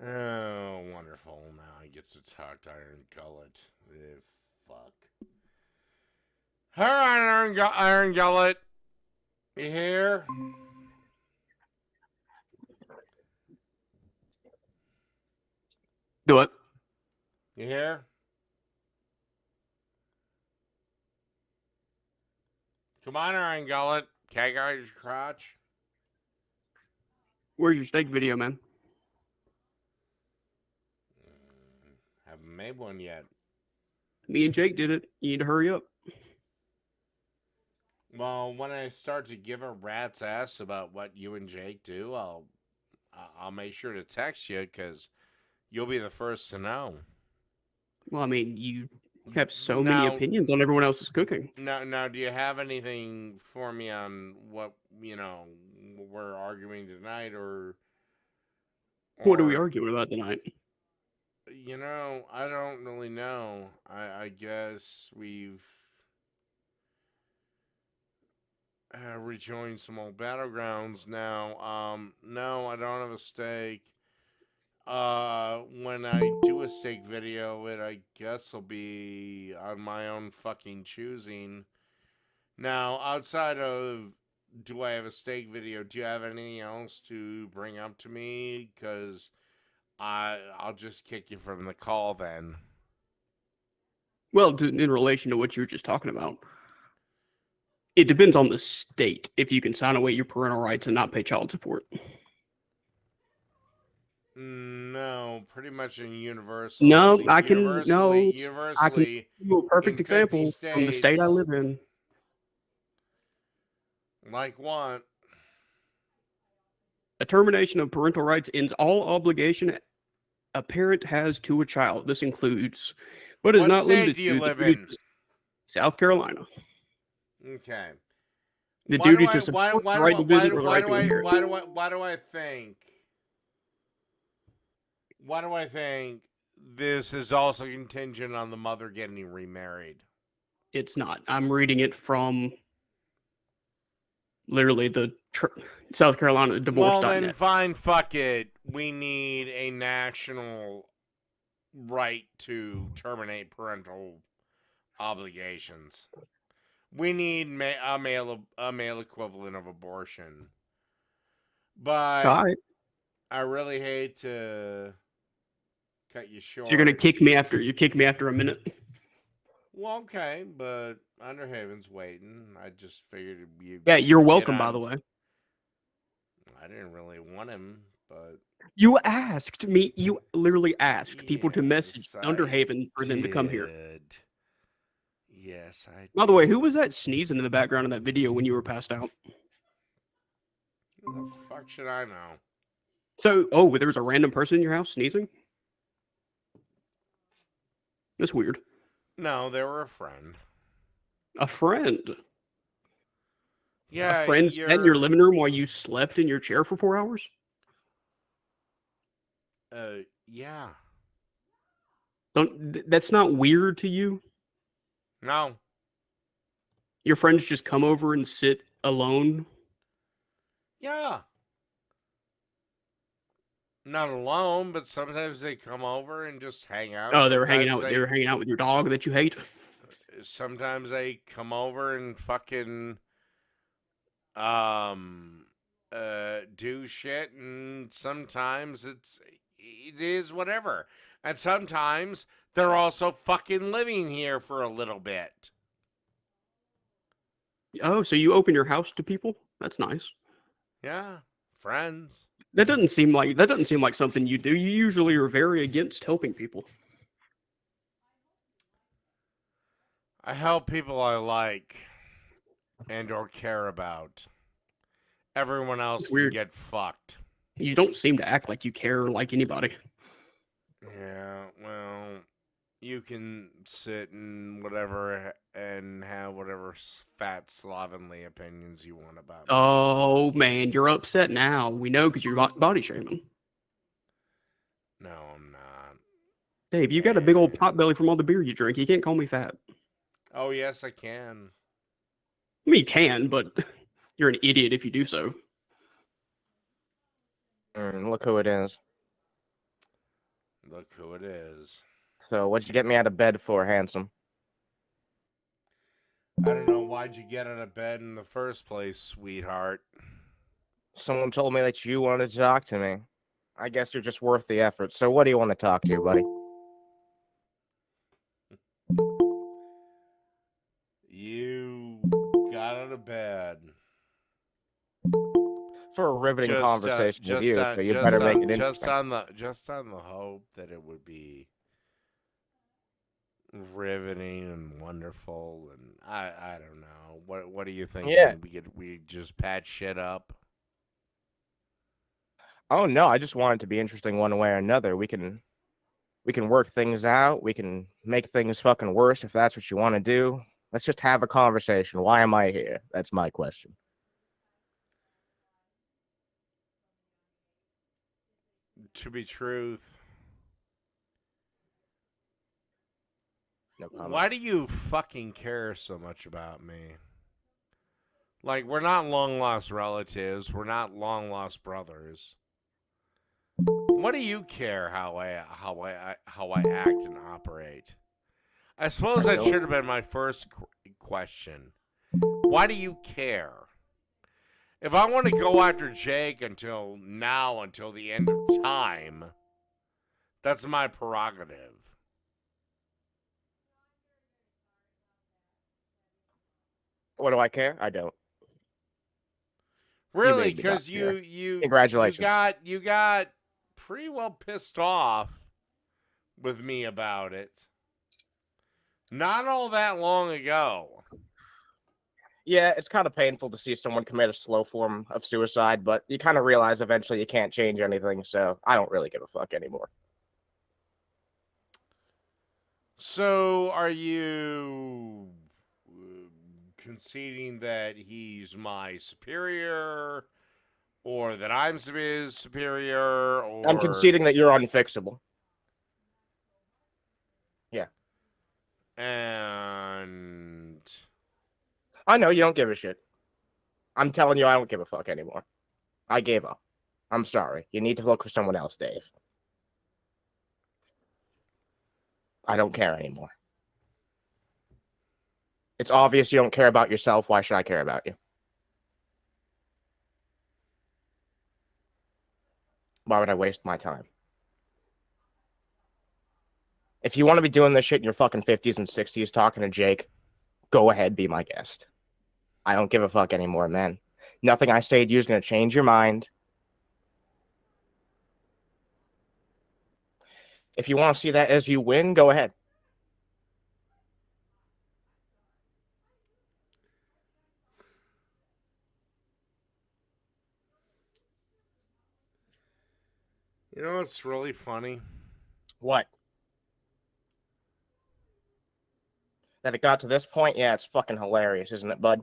Oh, wonderful. Now I get to talk to Iron Gullet. Fuck. Alright, Iron Gullet. You here? Do it. You here? Come on, Iron Gullet. Keg out your crotch. Where's your steak video, man? Haven't made one yet. Me and Jake did it. You need to hurry up. Well, when I start to give a rat's ass about what you and Jake do, I'll make sure to text you because you'll be the first to know. Well, I mean, you have so many Now, opinions on everyone else's cooking. now, do you have anything for me on what we're arguing tonight, What are we or arguing about tonight? I don't really know. I guess we've rejoined some old battlegrounds now. No, I don't have a steak. When I do a steak video, I guess will be on my own fucking choosing. Now, outside of do I have a steak video, do you have anything else to bring up to me? Because I'll just kick you from the call then. Well, in relation to what you were just talking about, it depends on the state if you can sign away your parental rights and not pay child support. No, pretty much in universal. No, I can. I can Universally, give you a in perfect 50 example from the state I states. live in. Like what? A termination of parental rights ends all obligation a parent has to a child. This includes, but is What not state limited do you to, the live duty in? to South Carolina. Okay. The Why do duty I to why support, why the do right I to why visit, do or the why right do to I inherit. why do I why do I think this is also contingent on the mother getting remarried? It's not. I'm reading it from literally the South Carolina Well, then divorce.net. fine, fuck it. We need a national right to terminate parental obligations. We need a male equivalent of abortion. But All right. I really hate to cut you So you're gonna short. kick me after a minute. Well, okay, but UnderHaven's waiting. I just figured you Yeah, you're get welcome, by the on. way. I didn't really want him, but You asked me, you literally asked people to message yes, I UnderHaven for them to come here. did. Yes, I By the way, who did. was that sneezing in the background of that video when you were passed out? Who the fuck should I know? So, there was a random person in your house sneezing? That's weird. No, they were a friend. A friend. A Yeah, friend sat in your living room while you slept in your chair for 4 hours? yeah. That's not weird to you? No. Your friends just come over and sit alone? Yeah. Not alone, but sometimes they come over and just hang out. Oh, they were hanging Sometimes out. They were hanging out with your dog that you hate. sometimes they come over and fucking um do shit, and sometimes it is whatever. And sometimes they're also fucking living here for a little bit. Oh, so you open your house to people? That's nice. Yeah, friends. That doesn't seem like something you do. You usually are very against helping people. I help people I like and or care about. Everyone else It's can weird. get fucked. You don't seem to act like you care or like anybody. Yeah, well, you can sit and whatever and have whatever fat slovenly opinions you want about me. Oh man, you're upset now. We know because you're body shaming. No, I'm not. Dave, you got a big old pot belly from all the beer you drink. You can't call me fat. Oh, yes, I can. I mean, you can, but you're an idiot if you do so. Look who it is. Look who it is. So what'd you get me out of bed for, handsome? I don't know. Why'd you get out of bed in the first place, sweetheart? Someone told me that you wanted to talk to me. I guess you're just worth the effort. So what do you want to talk to, buddy? You got out of bed. For a riveting conversation with you, so you just better make on, it interesting. just on the hope that it would be riveting and wonderful, and I don't know. What do you think? Yeah. We just patch shit up. Oh no, I just want it to be interesting one way or another. We can work things out. We can make things fucking worse if that's what you want to do. Let's just have a conversation. Why am I here? That's my question. To be truth, No comment. why do you fucking care so much about me? Like, we're not long lost relatives. We're not long lost brothers. What do you care how I act and operate? I suppose that should have been my first question. Why do you care? If I want to go after Jake until the end of time, that's my prerogative. What do I care? I don't. Really, because you Congratulations. You got pretty well pissed off with me about it. Not all that long ago. Yeah, it's kind of painful to see someone commit a slow form of suicide, but you kind of realize eventually you can't change anything, so I don't really give a fuck anymore. So, are you conceding that he's my superior, or that I'm his superior, or... I'm conceding that you're unfixable. Yeah. And... I know you don't give a shit. I'm telling you I don't give a fuck anymore. I gave up. I'm sorry. You need to look for someone else, Dave. I don't care anymore. It's obvious you don't care about yourself. Why should I care about you? Why would I waste my time? If you want to be doing this shit in your fucking 50s and 60s talking to Jake, go ahead, be my guest. I don't give a fuck anymore, man. Nothing I say to you is going to change your mind. If you want to see that as you win, go ahead. You know what's really funny? What? That it got to this point? Yeah, it's fucking hilarious, isn't it, bud?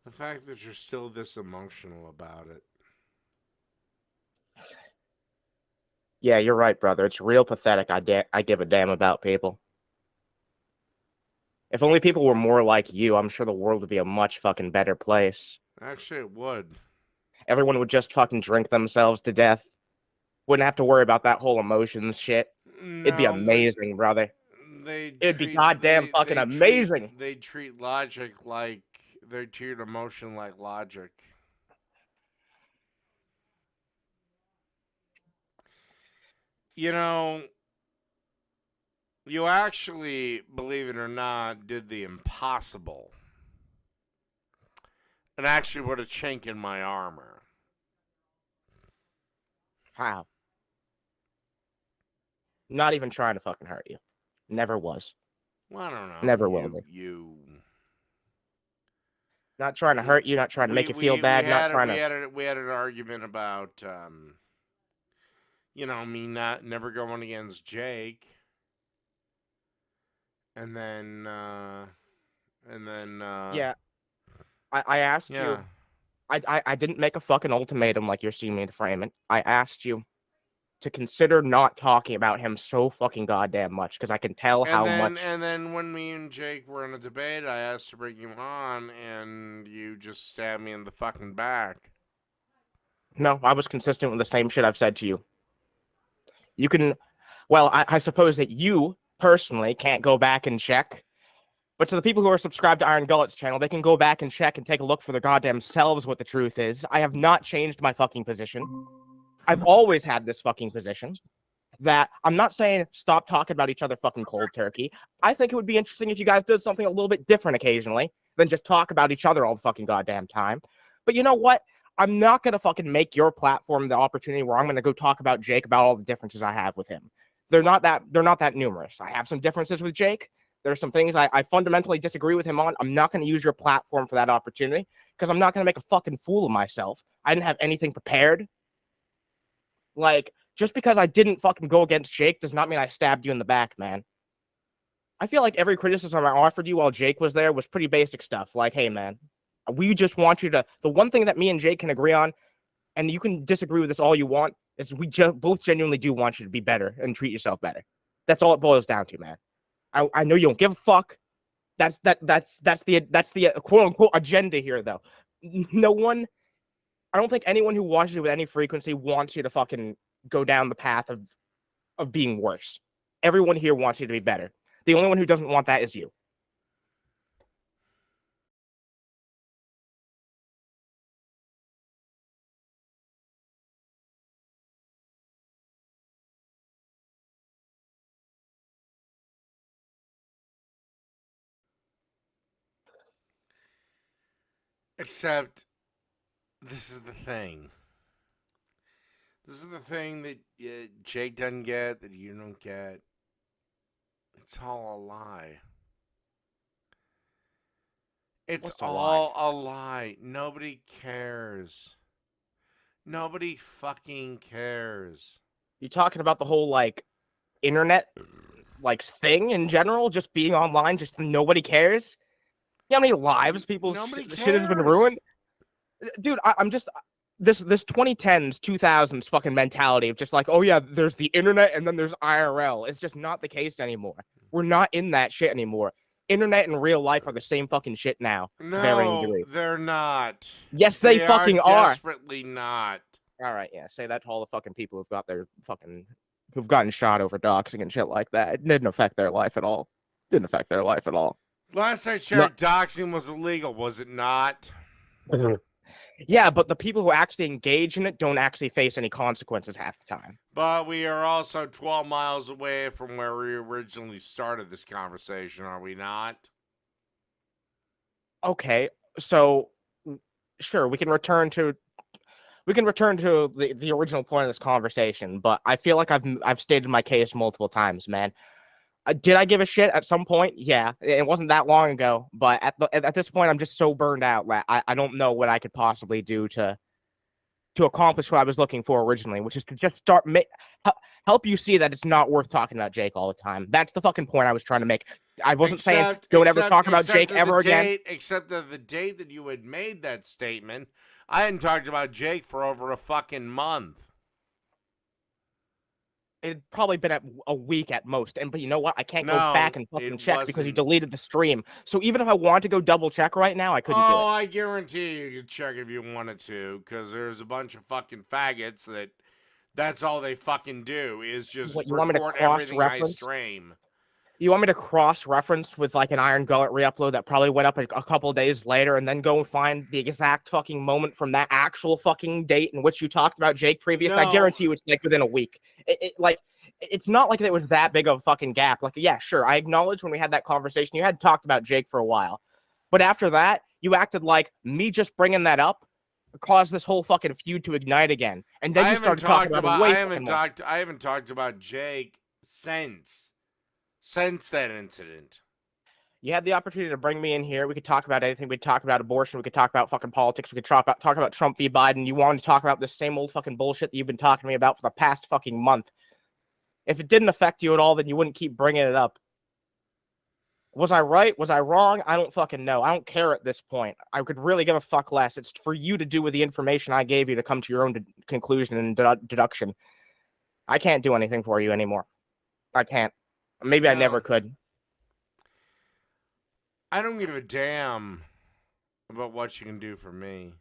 The fact that you're still this emotional about it. Yeah, you're right, brother. It's real pathetic. I give a damn about people. If only people were more like you, I'm sure the world would be a much fucking better place. Actually, it would. Everyone would just fucking drink themselves to death. Wouldn't have to worry about that whole emotions shit. No, It'd be amazing, brother. It'd be goddamn fucking amazing. They treat logic like... They treat emotion like logic. You know, you actually, believe it or not, did the impossible. And actually put a chink in my armor. How? Not even trying to fucking hurt you. Never was. Well, I don't know. Never will be. Not trying to hurt you, not trying to make you feel bad, not trying to... We had an argument about, me never going against Jake. And then, Yeah. I asked you... I didn't make a fucking ultimatum like you're seeing me to frame it. I asked you to consider not talking about him so fucking goddamn much, because I can tell how much... And then when me and Jake were in a debate, I asked to bring you on, and you just stabbed me in the fucking back. No, I was consistent with the same shit I've said to you You can, well, I suppose that you personally can't go back and check. But to the people who are subscribed to Iron Gullet's channel, they can go back and check and take a look for their goddamn selves what the truth is. I have not changed my fucking position. I've always had this fucking position. That I'm not saying stop talking about each other fucking cold turkey. I think it would be interesting if you guys did something a little bit different occasionally than just talk about each other all the fucking goddamn time. But you know what? I'm not gonna fucking make your platform the opportunity where I'm gonna go talk about Jake about all the differences I have with him. They're not that numerous. I have some differences with Jake. There's some things I fundamentally disagree with him on. I'm not gonna use your platform for that opportunity because I'm not gonna make a fucking fool of myself. I didn't have anything prepared. Like, just because I didn't fucking go against Jake does not mean I stabbed you in the back, man. I feel like every criticism I offered you while Jake was there was pretty basic stuff. Like, hey, man, we just want you to... The one thing that me and Jake can agree on, and you can disagree with this all you want, is we both genuinely do want you to be better and treat yourself better. That's all it boils down to, man. I know you don't give a fuck. That's the quote-unquote agenda here, though. No one... I don't think anyone who watches it with any frequency wants you to fucking go down the path of being worse. Everyone here wants you to be better. The only one who doesn't want that is you. Except, this is the thing. This is the thing that Jake doesn't get, that you don't get. It's all a lie. It's What's a all a lie. Nobody cares. Nobody fucking cares. You talking about the whole, like, internet, like, thing in general? Just being online, just nobody cares? You know how many lives people's shit has been ruined? Dude, I'm just... This 2010s, 2000s fucking mentality of just like, oh yeah, there's the internet and then there's IRL. It's just not the case anymore. We're not in that shit anymore. Internet and real life are the same fucking shit now. No, they're not. Yes, they fucking are. Desperately not. All right, yeah, say that to all the fucking people who've gotten shot over doxing and shit like that. It didn't affect their life at all. Didn't affect their life at all. Last I checked, doxing was illegal, was it not? Yeah, but the people who actually engage in it don't actually face any consequences half the time. But we are also 12 miles away from where we originally started this conversation, are we not? Okay, so sure, we can return to the original point of this conversation, but I feel like I've stated my case multiple times, man. Did I give a shit at some point? Yeah, it wasn't that long ago, but at this point, I'm just so burned out that I don't know what I could possibly do to accomplish what I was looking for originally, which is to just help you see that it's not worth talking about Jake all the time. That's the fucking point I was trying to make. I wasn't saying don't ever talk about Jake ever again. Except that the date that you had made that statement, I hadn't talked about Jake for over a fucking month. It'd probably been a week at most. But you know what? I can't go back and fucking check because you deleted the stream. So even if I wanted to go double check right now, I couldn't do it. Oh, I guarantee you could check if you wanted to, because there's a bunch of fucking faggots that's all they fucking do is just report everything I stream. You want me to cross-reference with like an Iron Gullet re-upload that probably went up a couple of days later and then go and find the exact fucking moment from that actual fucking date in which you talked about Jake previously? No. I guarantee you it's like within a week. It's not like there was that big of a fucking gap. Like, yeah, sure, I acknowledge when we had that conversation, you had talked about Jake for a while. But after that, you acted like me just bringing that up caused this whole fucking feud to ignite again. And then you started talking about I haven't talked about Jake since that incident. You had the opportunity to bring me in here. We could talk about anything. We could talk about abortion. We could talk about fucking politics. We could talk about Trump v. Biden. You wanted to talk about this same old fucking bullshit that you've been talking to me about for the past fucking month. If it didn't affect you at all, then you wouldn't keep bringing it up. Was I right? Was I wrong? I don't fucking know. I don't care at this point. I could really give a fuck less. It's for you to do with the information I gave you to come to your own conclusion and deduction. I can't do anything for you anymore. I can't. Maybe I never could. I don't give a damn about what you can do for me.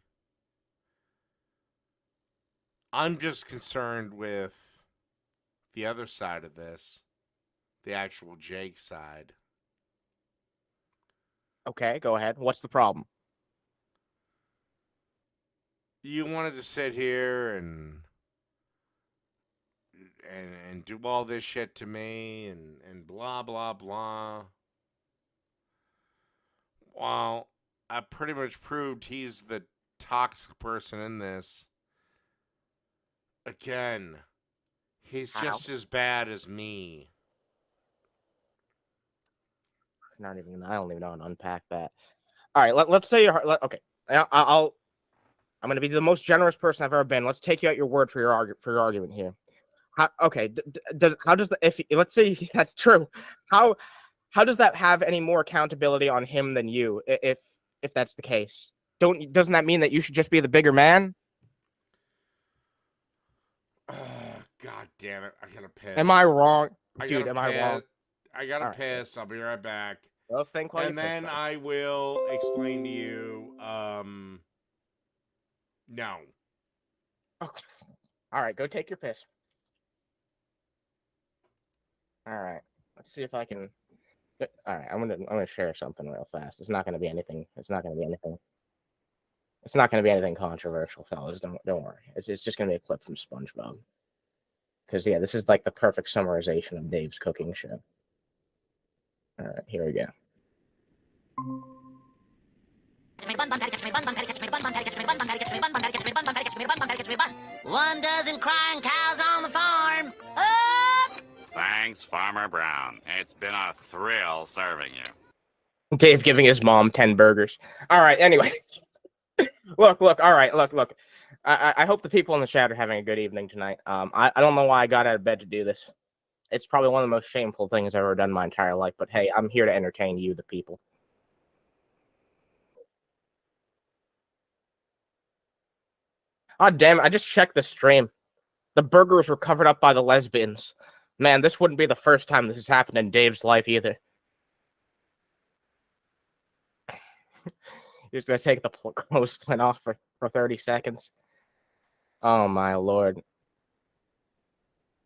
I'm just concerned with the other side of this, the actual Jake side. Okay, go ahead. What's the problem? You wanted to sit here and do all this shit to me and blah blah blah. Well, I pretty much proved he's the toxic person in this. Again, he's How? just as bad as me. I don't even know how to unpack that. All right, let's say you're okay. I'm going to be the most generous person I've ever been. Let's take you at your word for your argument here. Okay, how does if let's say that's true, how does that have any more accountability on him than you? If that's the case, doesn't that mean that you should just be the bigger man? God damn it! I gotta piss. Am I wrong, I dude? Am I wrong? I gotta All right, piss. I'll be right back. Well, think while And you piss, then buddy. I will explain to you. No. Okay. All right, go take your piss. All right, let's see if I can. All right, I'm gonna share something real fast. It's not gonna be anything. It's not gonna be anything. It's not gonna be anything controversial, fellas. Don't worry. It's just gonna be a clip from SpongeBob. Because yeah, this is like the perfect summarization of Dave's cooking show. All right, here we go. One dozen crying cows on the farm. Oh! Thanks, Farmer Brown. It's been a thrill serving you. Dave giving his mom 10 burgers. All right, anyway. Look. All right, look. I hope the people in the chat are having a good evening tonight. I don't know why I got out of bed to do this. It's probably one of the most shameful things I've ever done in my entire life. But hey, I'm here to entertain you, the people. Oh, damn it. I just checked the stream. The burgers were covered up by the lesbians. Man, this wouldn't be the first time this has happened in Dave's life either. He's going to take the clothes splint off for 30 seconds. Oh, my Lord.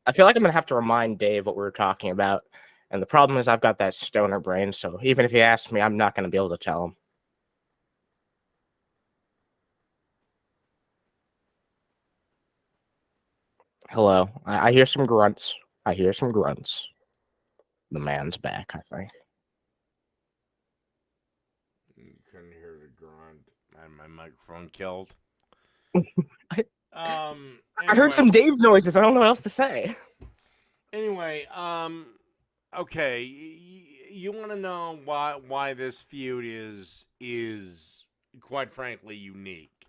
I feel like I'm going to have to remind Dave what we were talking about. And the problem is I've got that stoner brain, so even if he asks me, I'm not going to be able to tell him. Hello. I hear some grunts. The man's back, I think. You couldn't hear the grunt. I had my microphone killed. I heard some Dave noises. I don't know what else to say. Anyway, okay, you want to know why this feud is quite frankly unique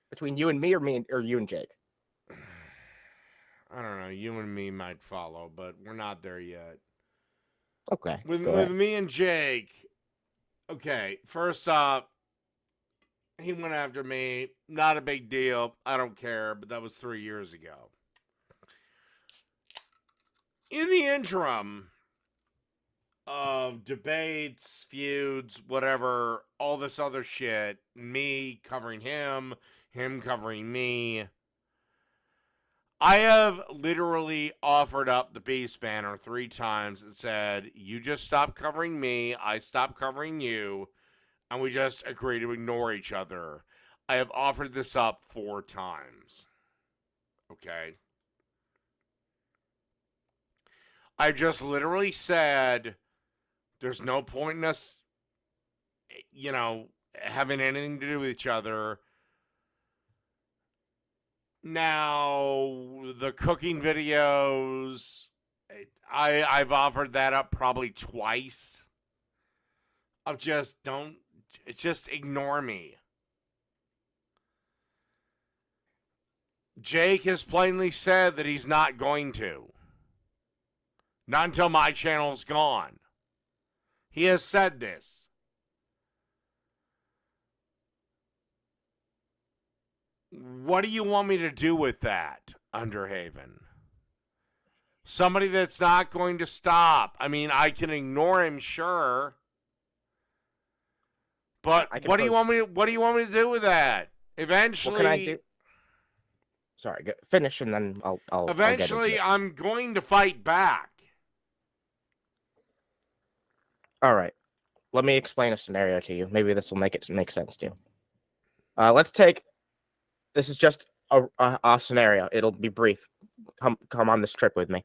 between you and me, or you and Jake? I don't know. You and me might follow, but we're not there yet. Okay. With me and Jake. Okay, first off, he went after me. Not a big deal. I don't care, but that was 3 years ago. In the interim of debates, feuds, whatever, all this other shit, me covering him covering me, I have literally offered up the peace banner 3 times and said, you just stop covering me, I stop covering you, and we just agree to ignore each other. I have offered this up 4 times. Okay? I just literally said, there's no point in us, having anything to do with each other. Now, the cooking videos, I've offered that up probably twice. Of just ignore me. Jake has plainly said that he's not going to. Not until my channel's gone. He has said this. What do you want me to do with that, UnderHaven? Somebody that's not going to stop. I mean, I can ignore him, sure. But what do you want me to do with that? Eventually, What can I do? Sorry, finish and then I'll get Eventually, into it. I'm going to fight back. All right. Let me explain a scenario to you. Maybe this will make sense to you. Let's take. This is just a scenario. It'll be brief. Come on this trip with me.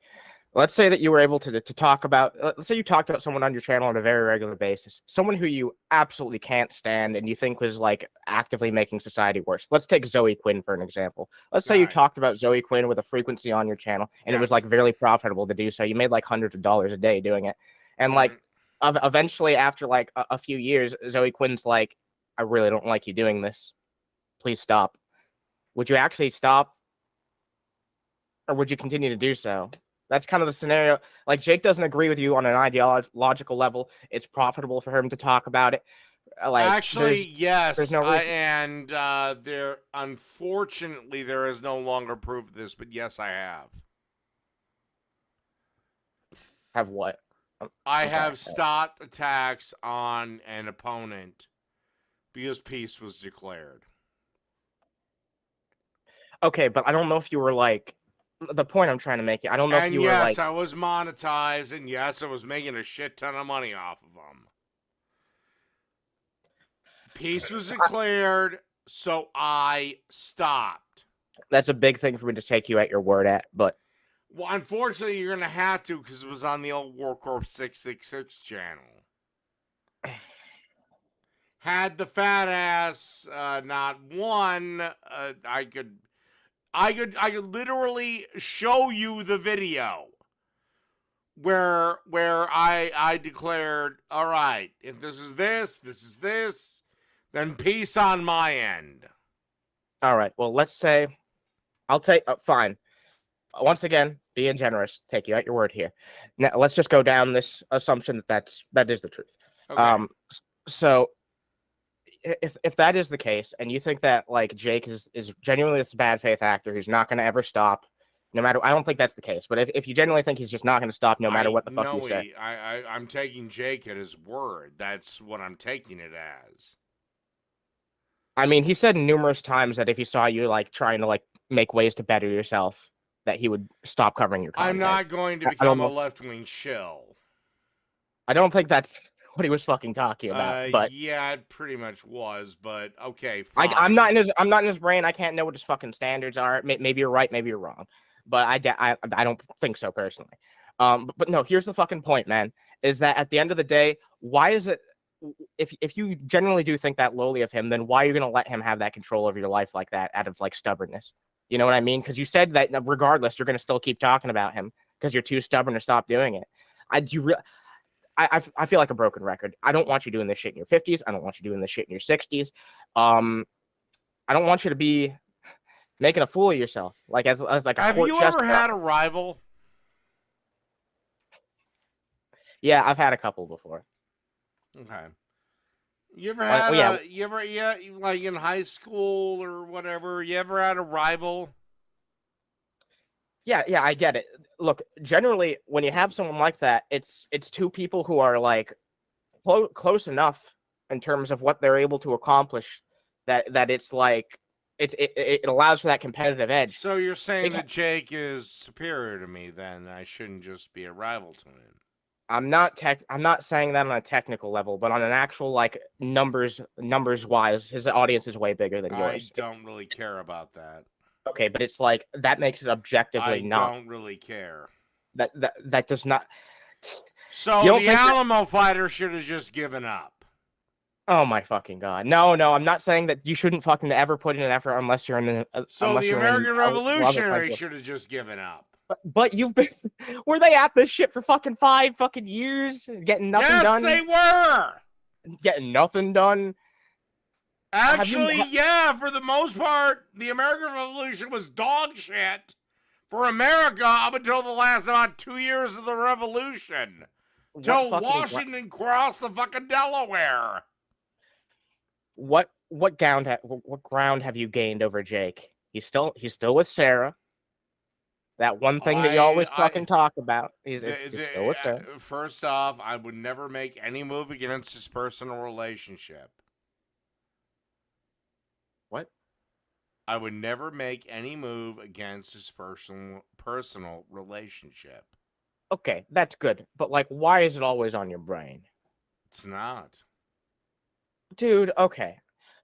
Let's say that you were able to talk about. Let's say you talked about someone on your channel on a very regular basis. Someone who you absolutely can't stand and you think was like actively making society worse. Let's take Zoe Quinn for an example. Let's say you Alright. talked about Zoe Quinn with a frequency on your channel, and it was Yes. like very profitable to do so. You made like hundreds of dollars a day doing it, and like eventually after like a few years, Zoe Quinn's like, I really don't like you doing this. Please stop. Would you actually stop? Or would you continue to do so? That's kind of the scenario. Like, Jake doesn't agree with you on an ideological level. It's profitable for him to talk about it. Like, Actually, yes, there's no reason. and there, unfortunately, there is no longer proof of this, but yes, I have. Have what? I Okay. have stopped attacks on an opponent because peace was declared. Okay, but I don't know if you were like the point I'm trying to make. I don't know if And you were yes, like. I was monetized, and yes, I was making a shit ton of money off of them. Peace was declared, so I stopped. That's a big thing for me to take you at your word at, but Well, unfortunately, you're going to have to because it was on the old War Corp 666 channel. Had the fat ass not won, I could literally show you the video where I declared, all right, if this is this, then peace on my end. all right. Well, let's say I'll take fine. Once again, being generous, take you at your word here. Now, let's just go down this assumption that is the truth. Okay. So if that is the case, and you think that like Jake is genuinely this bad faith actor who's not going to ever stop, no matter, I don't think that's the case. But if you genuinely think he's just not going to stop, no matter what the fuck you say, I'm taking Jake at his word. That's what I'm taking it as. I mean, he said numerous times that if he saw you like trying to like make ways to better yourself, that he would stop covering your content. I'm not going to I don't become a know. left-wing shill. I don't think that's what he was fucking talking about. But yeah, it pretty much was. But okay, fine. I'm not in his brain. I can't know what his fucking standards are. Maybe you're right. Maybe you're wrong. But I don't think so personally. But no. Here's the fucking point, man. Is that at the end of the day, why is it? If you genuinely do think that lowly of him, then why are you gonna let him have that control over your life like that out of like stubbornness? You know what I mean? Because you said that regardless, you're gonna still keep talking about him because you're too stubborn to stop doing it. I feel like a broken record. I don't want you doing this shit in your 50s. I don't want you doing this shit in your 60s. I don't want you to be making a fool of yourself. Like as like a Have court you jester. ever had a rival? Yeah, I've had a couple before. Okay. You ever had yeah. like in high school or whatever, you ever had a rival? Yeah, I get it. Look, generally, when you have someone like that, it's two people who are like close enough in terms of what they're able to accomplish that it's like it allows for that competitive edge. So you're saying that Jake is superior to me, then I shouldn't just be a rival to him. I'm not saying that on a technical level, but on an actual like numbers wise, his audience is way bigger than yours. I don't really care about that. Okay, but it's like that makes it objectively not. I don't really care. That does not. So the Alamo fighter should have just given up. Oh my fucking god! No, I'm not saying that you shouldn't fucking ever put in an effort unless you're in. So the American Revolutionary should have just given up. But you've been. Were they at this shit for fucking 5 fucking years, getting nothing done? Yes, they were. Getting nothing done. Actually, yeah, for the most part, the American Revolution was dog shit for America up until the last about 2 years of the Revolution. Till Washington crossed the fucking Delaware. What ground have you gained over Jake? He's still with Sarah. That one thing that you always fucking talk about. He's still with Sarah. First off, I would never make any move against his personal relationship. What? I would never make any move against his personal relationship. Okay, that's good. But, like, why is it always on your brain? It's not. Dude, okay.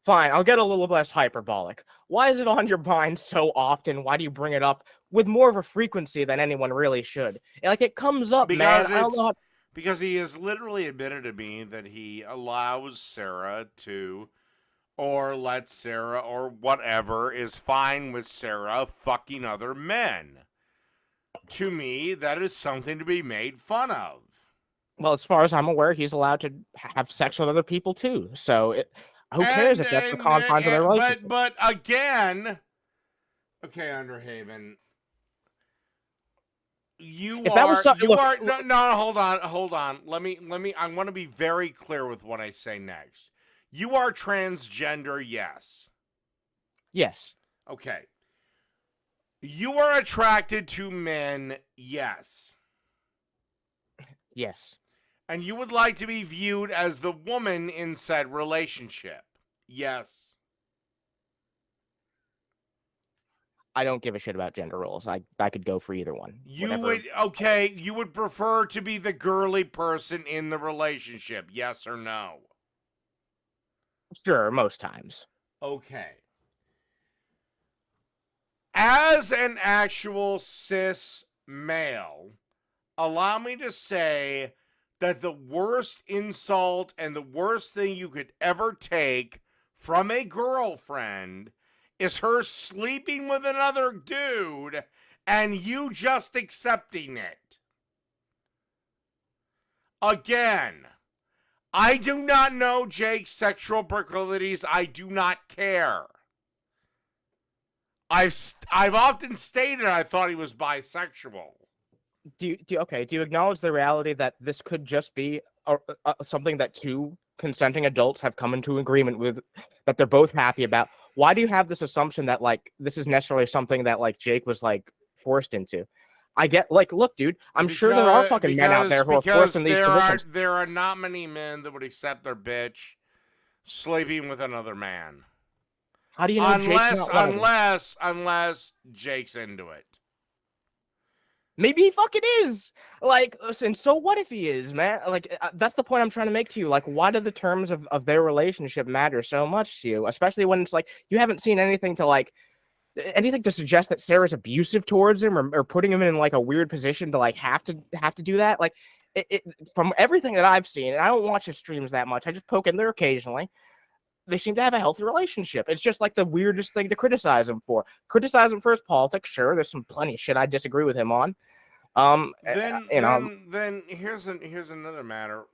Fine, I'll get a little less hyperbolic. Why is it on your mind so often? Why do you bring it up with more of a frequency than anyone really should? Like, it comes up, Because man. I don't know how... because he has literally admitted to me that he allows Sarah to, or lets Sarah, or whatever is fine with Sarah fucking other men. To me, that is something to be made fun of. Well, as far as I'm aware, he's allowed to have sex with other people, too. So, who cares if that's the confines of their relationship? But again, okay, Underhaven, If that was something, look, no, hold on. Let me, I want to be very clear with what I say next. You are transgender, yes. yes. Okay. You are attracted to men, yes. Yes. And you would like to be viewed as the woman in said relationship, yes. I don't give a shit about gender roles. I could go for either one. You Whatever. you would prefer to be the girly person in the relationship, yes or no? Sure, most times. Okay. As an actual cis male, allow me to say that the worst insult and the worst thing you could ever take from a girlfriend is her sleeping with another dude and you just accepting it. Again, I do not know Jake's sexual proclivities. I do not care. I've often stated I thought he was bisexual. Do you acknowledge the reality that this could just be something that two consenting adults have come into agreement with, that they're both happy about? Why do you have this assumption that, like, this is necessarily something that, like, Jake was, like, forced into? I get, like, look, dude, I'm sure there are fucking men out there who are forced in these positions. There are not many men that would accept their bitch sleeping with another man. How do you know Jake's not one of them? Unless Jake's into it. Maybe he fucking is. Like, listen, so what if he is, man? Like, that's the point I'm trying to make to you. Like, why do the terms of their relationship matter so much to you? Especially when it's like, you haven't seen anything to suggest that Sarah's abusive towards him, or putting him in, like, a weird position to, like, have to do that. Like, from everything that I've seen, and I don't watch his streams that much, I just poke in there occasionally, they seem to have a healthy relationship. It's just, like, the weirdest thing to criticize him for. Criticize him for his politics, sure. There's some plenty of shit I disagree with him on. Then here's another matter.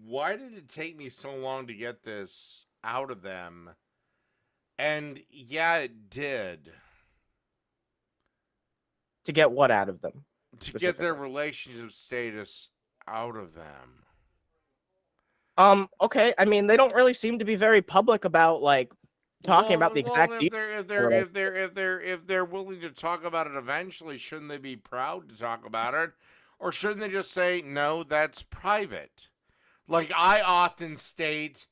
Why did it take me so long to get this out of them? And yeah, it did. To get what out of them? To get their relationship status out of them. Okay. I mean, they don't really seem to be very public about, like, talking about the exact if they're willing to talk about it eventually, shouldn't they be proud to talk about it? Or shouldn't they just say, no, that's private? Like, I often state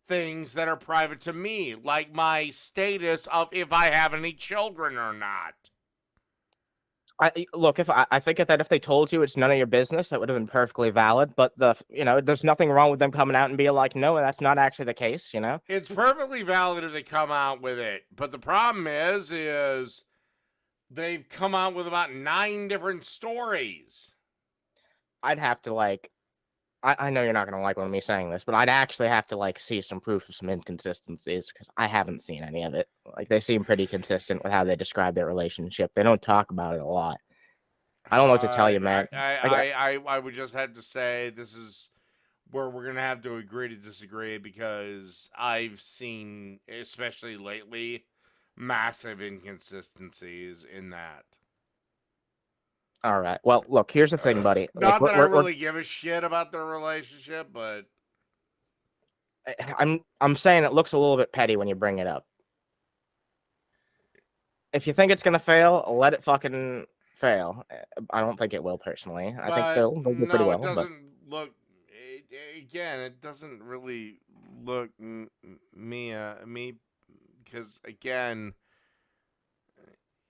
things that are private to me, like my status of if I have any children or not. I think that if they told you it's none of your business, that would have been perfectly valid. But there's nothing wrong with them coming out and being like, no, that's not actually the case. It's perfectly valid if they come out with it. But the problem is they've come out with about 9 different stories. I'd have to, like, I know you're not gonna like me saying this, but I'd actually have to, like, see some proof of some inconsistencies, because I haven't seen any of it. Like, they seem pretty consistent with how they describe their relationship. They don't talk about it a lot. I don't know what to tell you, man. I would just have to say this is where we're gonna have to agree to disagree, because I've seen, especially lately, massive inconsistencies in that. All right. Well, look, here's the thing, buddy. Not that I really give a shit about their relationship, but I'm saying it looks a little bit petty when you bring it up. If you think it's gonna fail, let it fucking fail. I don't think it will, personally. I think they'll do pretty well. No, it doesn't look. Again, it doesn't really look me, because again,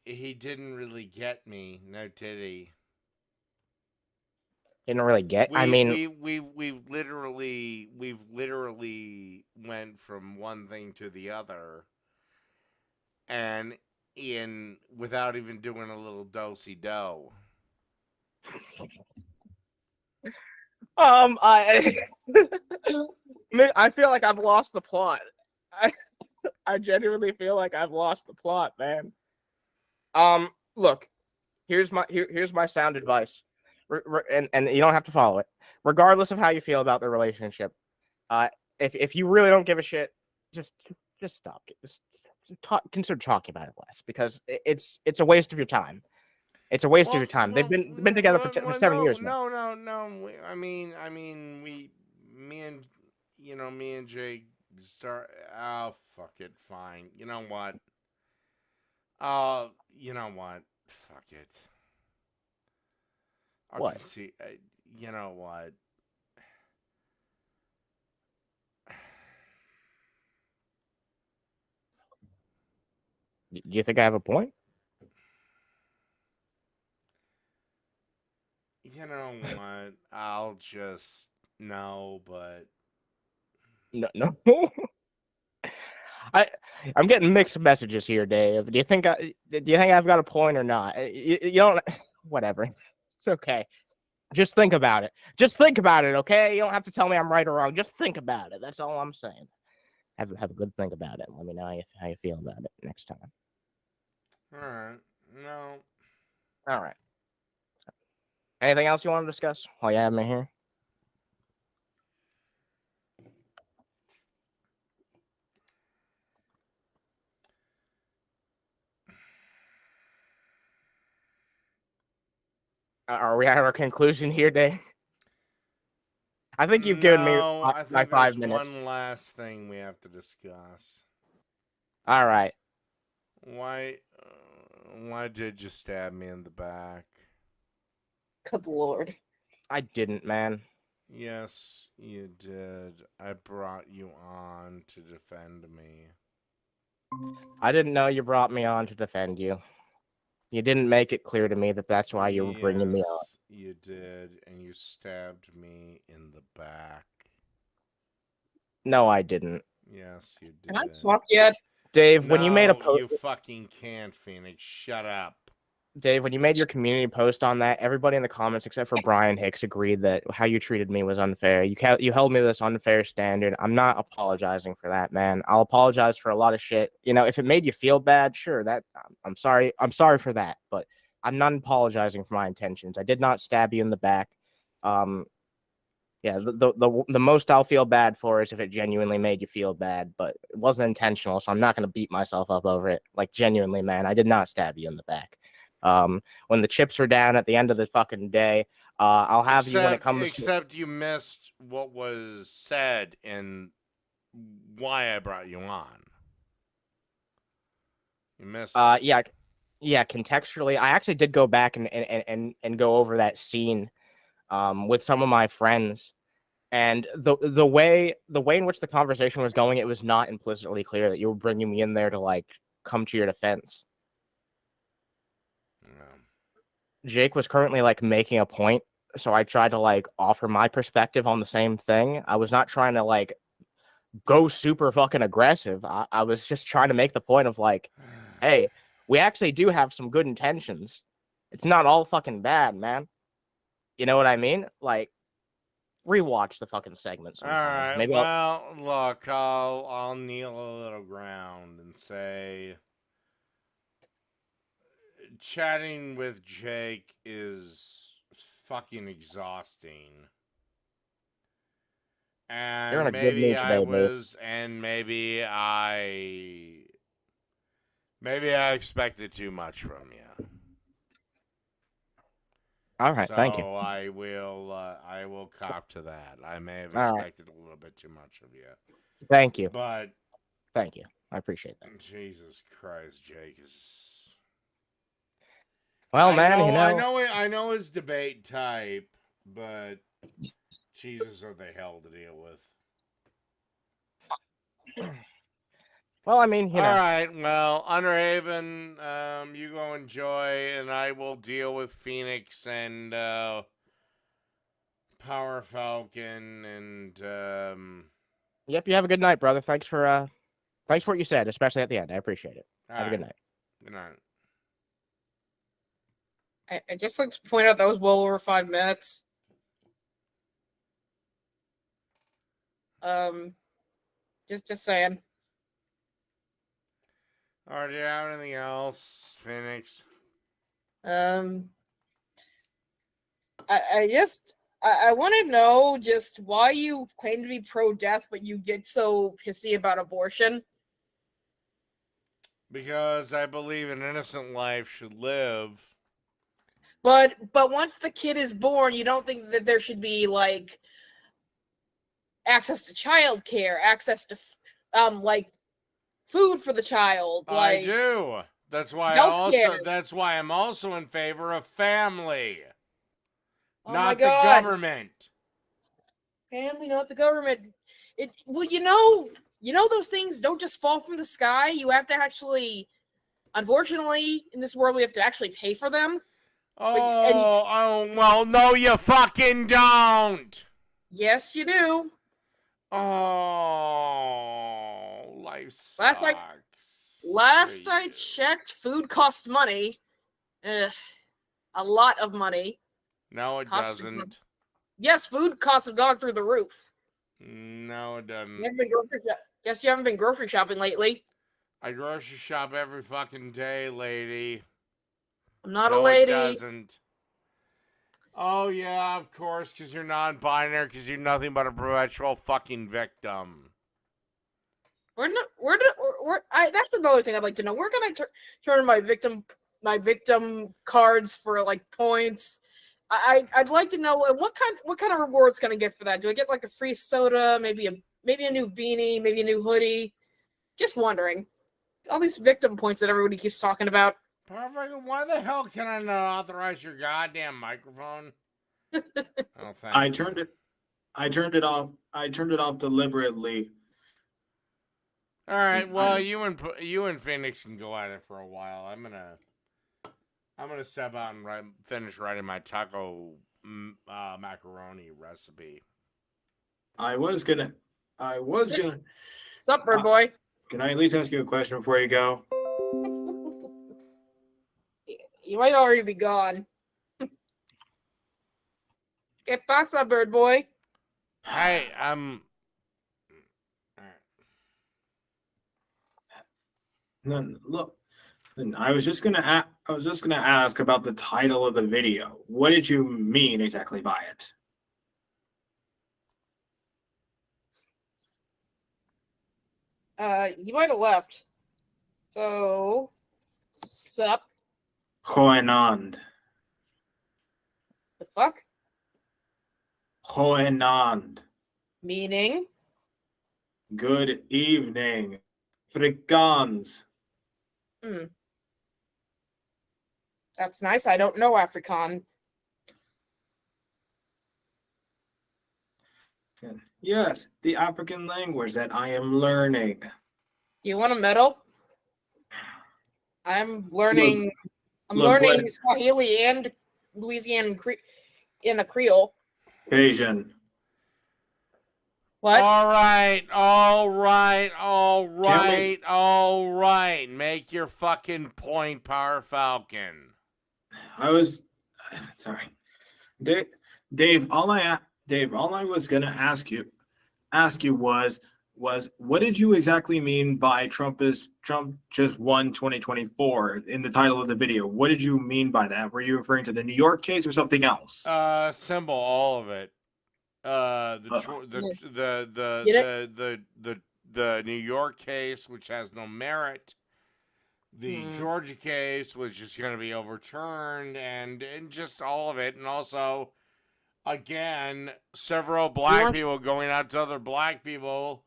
he didn't really get me. No, did he? Didn't really get. I mean, we've literally went from one thing to the other, and without even doing a little do-si-do. I I feel like I've lost the plot. I genuinely feel like I've lost the plot, man. Look, here's my sound advice, and you don't have to follow it, regardless of how you feel about the relationship. If you really don't give a shit, just stop. Just consider talking about it less, because it's a waste of your time. It's a waste of your time. They've been together for 7 years now. No. I mean, me and Jake start. Oh, fuck it, fine. You know what? You know what? Fuck it. What? You know what? Do you think I have a point? You know what? I'll just no, but No. I'm getting mixed messages here, Dave. Do you think I've got a point or not? You don't. Whatever. It's okay. Just think about it. Just think about it, okay? You don't have to tell me I'm right or wrong. Just think about it. That's all I'm saying. Have a good think about it. Let me know how you feel about it next time. all right. No. All right. Anything else you want to discuss while you have me here? Are we at our conclusion here, Dave? I think you've given me I my think 5 there's minutes. one last thing we have to discuss. All right. Why did you stab me in the back? Good lord. I didn't, man. Yes, you did. I brought you on to defend me. I didn't know you brought me on to defend you. You didn't make it clear to me that that's why you were bringing me on. Yes, you did, and you stabbed me in the back. No, I didn't. Yes, you did. Can I talk yet? Dave, when you made a No, post, you fucking can't, Phoenix. Shut up. Dave, when you made your community post on that, everybody in the comments except for Brian Hicks agreed that how you treated me was unfair. You held me to this unfair standard. I'm not apologizing for that, man. I'll apologize for a lot of shit. You know, if it made you feel bad, sure, that I'm sorry. I'm sorry for that, but I'm not apologizing for my intentions. I did not stab you in the back. Yeah, the most I'll feel bad for is if it genuinely made you feel bad, but it wasn't intentional, so I'm not gonna beat myself up over it. Like, genuinely, man, I did not stab you in the back. When the chips are down at the end of the fucking day, I'll have you when it comes except you missed what was said and why I brought you on. You missed it. yeah, contextually, I actually did go back and go over that scene with some of my friends. And the way in which the conversation was going, it was not implicitly clear that you were bringing me in there to like come to your defense. Jake was currently like making a point, so I tried to like offer my perspective on the same thing. I was not trying to like go super fucking aggressive. I was just trying to make the point of like, hey, we actually do have some good intentions. It's not all fucking bad, man. You know what I mean? Like, rewatch the fucking segment sometime. All right. Maybe look, I'll kneel a little ground and say, chatting with Jake is fucking exhausting. And You're in a good mood today, maybe I expected too much from you. All right, thank you. So I will cop to that. I may have All right. expected a little bit too much of you. Thank you. But Thank you. I appreciate that. Jesus Christ, Jake is. Well, man, you know, I know his debate type, but Jesus, are they hell to deal with? Well, I mean, you know. All right. Well, Underhaven, you go enjoy, and I will deal with Phoenix and Power Falcon and Yep, you have a good night, brother. Thanks for what you said, especially at the end. I appreciate it. all Have a right. good night. Good night. I just like to point out that was well over 5 minutes. Just saying. All right. Do you have anything else, Phoenix? I want to know just why you claim to be pro-death, but you get so pissy about abortion. Because I believe an innocent life should live. But once the kid is born, you don't think that there should be like access to childcare, access to like food for the child. Like, I do. That's why healthcare. That's why I'm also in favor of family, Oh not my the God. government. Family, not the government. You know those things don't just fall from the sky. You have to actually, unfortunately, in this world, we have to actually pay for them. Well, no, you fucking don't. Yes, you do. Oh, life sucks. Last I checked, food costs money. Ugh, a lot of money. No, it doesn't. Yes, food costs have gone through the roof. No, it doesn't. Guess you haven't been grocery shopping lately. I grocery shop every fucking day, lady. I'm not a lady. It doesn't. Oh, yeah, of course, because you're non-binary, because you're nothing but a perpetual fucking victim. That's another thing I'd like to know. Where can I turn my victim cards for like points? I'd like to know what kind of rewards can I get for that? Do I get like a free soda, maybe a new beanie, maybe a new hoodie? Just wondering. All these victim points that everybody keeps talking about. Perfect. Why the hell can I not authorize your goddamn microphone? Oh, thank I you. turned it off. I turned it off deliberately. All right. Well, you and Phoenix can go at it for a while. I'm gonna step out and finish writing my taco macaroni recipe. I was gonna. What's up, bird boy? Can I at least ask you a question before you go? You might already be gone. ¿Qué pasa, bird boy? Hey, Look, I was just gonna ask about the title of the video. What did you mean exactly by it? You might have left. So, sup? Hoenand. The fuck? Hoenand. Meaning? Good evening. Frikans. That's nice. I don't know Afrikaan. Yes, the African language that I am learning. You want a medal? I'm learning. I'm learning Swahili and Louisiana in a Creole. Asian. What? all right. Make your fucking point, Power Falcon. I was sorry, Dave. All I was gonna ask you was what did you exactly mean by Trump just won 2024 in the title of the video? What did you mean by that? Were you referring to the New York case or something else? Symbol, all of it. The New York case, which has no merit. The Georgia case was just going to be overturned, and just all of it, and also, again, several black people going out to other black people,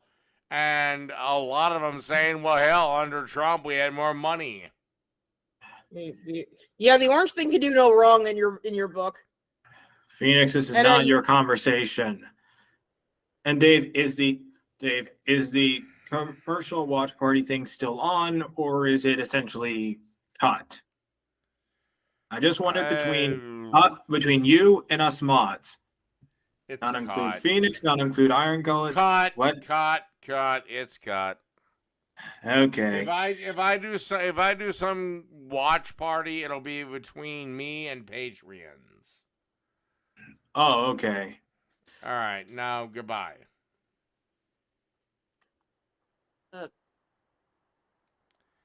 and a lot of them saying, "Well, hell, under Trump, we had more money." Yeah, the orange thing can do no wrong in your book. Phoenix, this is not your conversation. And Dave, is the commercial watch party thing still on, or is it essentially cut? I just want it between you and us mods. It's Not include cut. Phoenix, not include Iron Gullet. Cut. What? Cut. It's cut. Okay. If I do some watch party, it'll be between me and Patreons. Oh, okay. All right, now goodbye.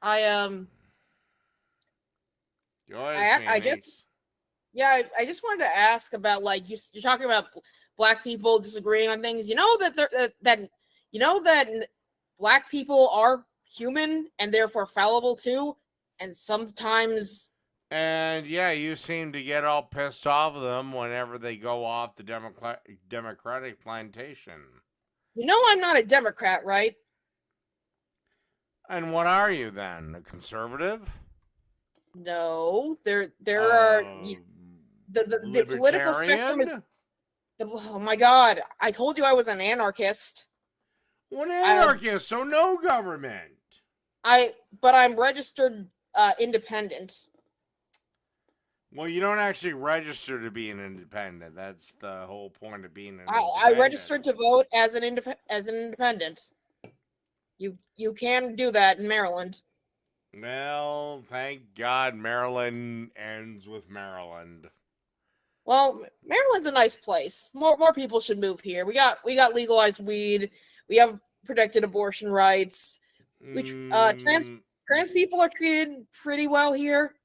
I just wanted to ask about, like, you're talking about black people disagreeing on things. You know that black people are human and therefore fallible too, and sometimes. And yeah, you seem to get all pissed off of them whenever they go off the Democratic plantation. You know I'm not a Democrat, right? And what are you then? A conservative? No, there are the political spectrum is. Libertarian? Oh my God! I told you I was an anarchist. What anarchist? So no government. But I'm registered independent. Well, you don't actually register to be an independent. That's the whole point of being an I registered to vote as an independent. You can do that in Maryland. Well, thank God Maryland ends with Maryland. Well, Maryland's a nice place. More people should move here. We got legalized weed. We have protected abortion rights. Which trans people are treated pretty well here.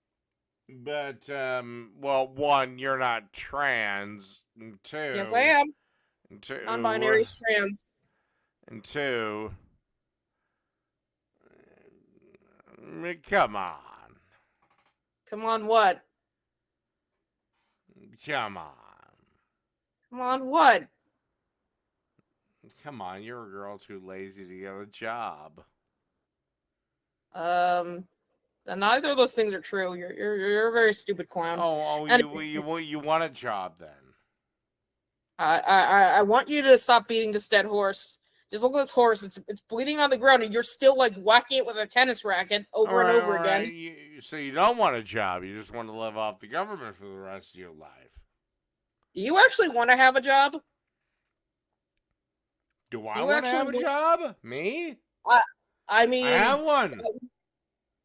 But well, one, you're not trans. And two, Yes, I am. And two, Non-binary is trans. And two, come on. Come on, what? Come on. Come on, what? Come on, you're a girl too lazy to get a job. Neither of those things are true. You're a very stupid clown. You want a job then? I want you to stop beating this dead horse. Just look at this horse. It's bleeding on the ground, and you're still like whacking it with a tennis racket over and over again. So you don't want a job. You just want to live off the government for the rest of your life. Do you actually want to have a job? Do I want to have a job? Me? I mean, I have one.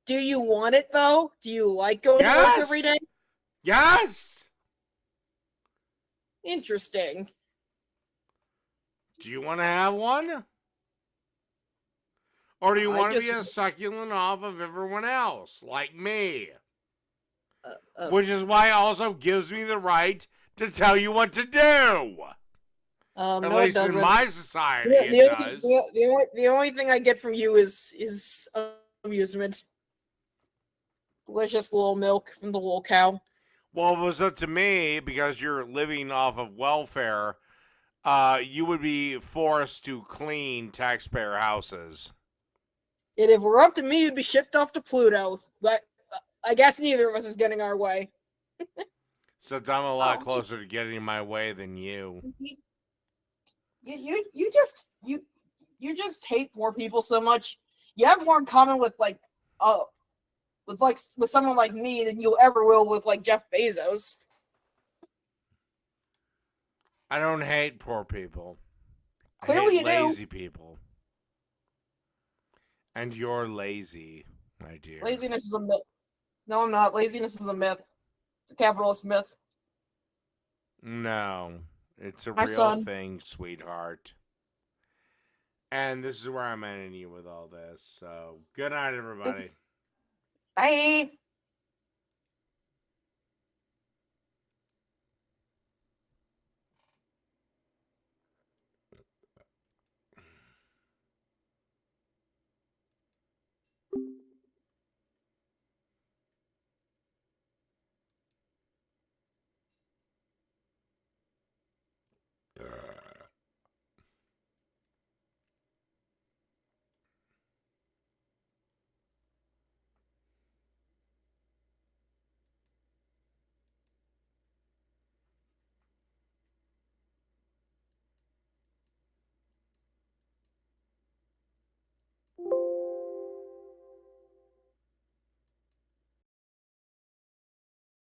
Do you want it though? Do you like going to work every day? Yes. Interesting. Do you want to have one? Or do you want to be a succulent off of everyone else, like me? Which is why it also gives me the right to tell you what to do. At no, least in my society, it does. The only thing I get from you is amusement. Delicious little milk from the little cow. Well, if it was up to me, because you're living off of welfare, you would be forced to clean taxpayer houses. And if it were up to me, you'd be shipped off to Pluto. But I guess neither of us is getting our way. Except I'm a lot closer to getting my way than you. You just hate poor people so much. You have more in common with someone like me than you ever will with like Jeff Bezos. I don't hate poor people. Clearly, I hate lazy people. And you're lazy, my dear. Laziness is a myth. No, I'm not. Laziness is a myth. It's a capitalist myth. No, it's a My real son. thing, sweetheart. And this is where I'm ending you with all this. So, good night, everybody. Bye.